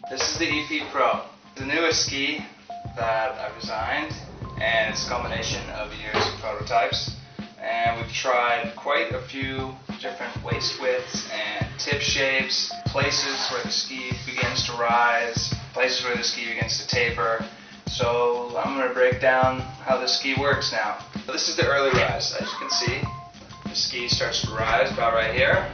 This is the EP Pro, the newest ski that I've designed, and it's a combination of years of prototypes. And we've tried quite a few different waist widths and tip shapes, places where the ski begins to rise, places where the ski begins to taper. So I'm going to break down how the ski works now. So this is the early rise. As you can see, the ski starts to rise about right here,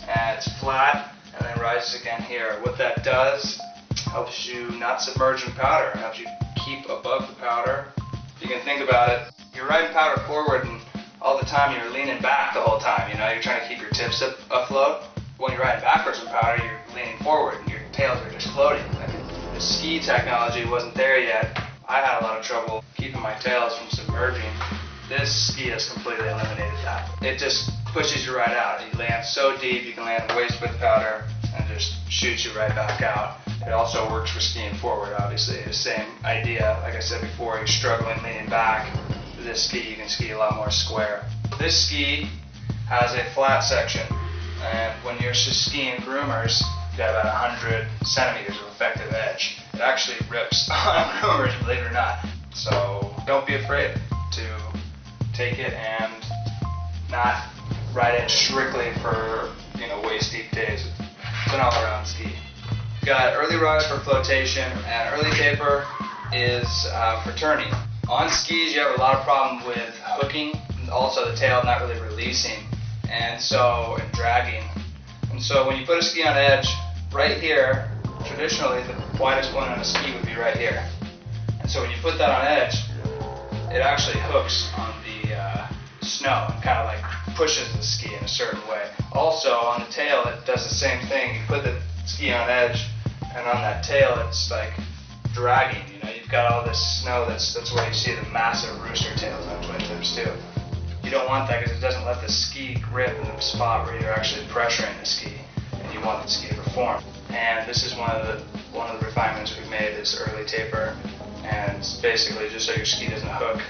and it's flat, and then rises again here. What that does helps you not submerge in powder. It helps you keep above the powder. If you can think about it, you're riding powder forward, and all the time you're leaning back the whole time. You know, you're trying to keep your tips afloat. When you're riding backwards in powder, you're leaning forward, and your tails are just floating. Like, the ski technology wasn't there yet. I had a lot of trouble keeping my tails from submerging. This ski has completely eliminated that. It just pushes you right out. You land so deep, you can land waist width powder and just shoots you right back out. It also works for skiing forward, obviously. The same idea, like I said before, you're struggling leaning back. With this ski, you can ski a lot more square. This ski has a flat section, and when you're just skiing groomers, you got about 100 centimeters of effective edge. It actually rips on groomers, believe it or not. So don't be afraid to take it and not ride it strictly for, waist deep days. It's an all-around ski. Got early rise for flotation, and early taper is for turning. On skis, you have a lot of problem with hooking, and also the tail not really releasing, and dragging. And so when you put a ski on edge, right here, traditionally the widest point on a ski would be right here. And so when you put that on edge, it actually hooks on the snow and kind of like pushes the ski in a certain way. Also on the tail, it does the same thing. You put the ski on edge, and on that tail, it's like dragging. You've got all this snow. That's where you see the massive rooster tails on twin tips too. You don't want that because it doesn't let the ski grip in the spot where you're actually pressuring the ski, and you want the ski to perform. And this is one of the refinements we've made, is early taper, and it's basically just so your ski doesn't hook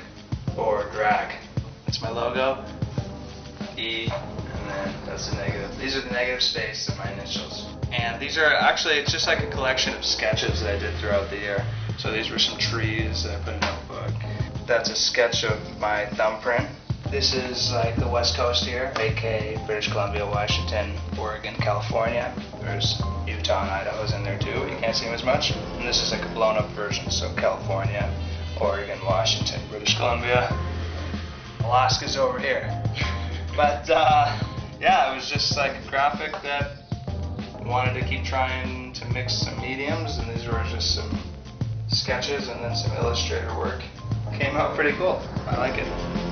or drag. That's my logo, E, and then that's the negative. These are the negative space of my initials. And these are actually, it's just like a collection of sketches that I did throughout the year. So these were some trees that I put in a notebook. That's a sketch of my thumbprint. This is like the West Coast here, aka British Columbia, Washington, Oregon, California. There's Utah and Idaho's in there too, but you can't see them as much. And this is like a blown up version, so California, Oregon, Washington, British Columbia. Alaska's over here. But yeah, it was just like a graphic that I wanted to keep trying to mix some mediums, and these were just some sketches and then some illustrator work. Came out pretty cool. I like it.